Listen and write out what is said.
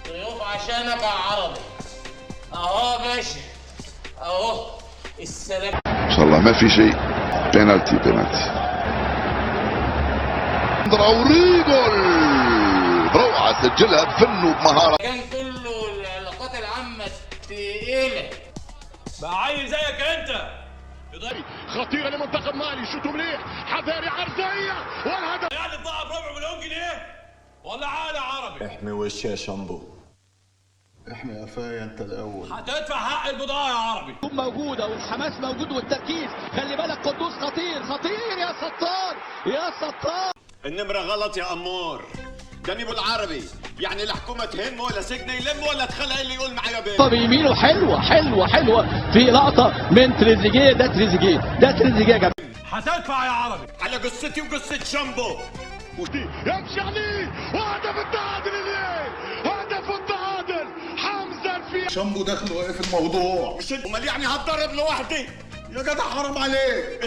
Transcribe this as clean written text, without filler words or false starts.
ضيوف عشانك يا عربي. اهو يا باشا، اهو السلام. ان شاء الله ما في شيء. بينالتي اوريجول، روعه، سجلها بفن وبمهاره. كان كله العلاقات العامه الثقيله. بقى عيل زيك انت. خطيره لمنتخب مالي، شوتوا مليح، حذاري عرضيه والهدف. يعني تضاعف ب4 مليون جنيه ولا عالي عربي؟ احمي وشي يا شامبو. احمي قفايا انت الاول. هتدفع حق البضاعه يا عربي. موجوده والحماس موجود والتركيز. خلي بالك قدوس خطير خطير يا ستار يا ستار. النمرة غلط يا أمور. داني بالعربي يعني الحكومة تهم ولا سجن يلم ولا تخلق اللي يقول معايا بيه. طب يمينه حلوه حلوه حلوه في لقطه من تريزيجيه. ده تريزيجيه يا جماعه. هتدفع يا عربي. على قصتي وقصة شامبو. يمشي عليه وهدف التعادل الليل، هدف التعادل حمزه الفيل. شامبو داخل واقف الموضوع. امال يعني هتضرب لوحدي؟ يا جدع حرام عليك.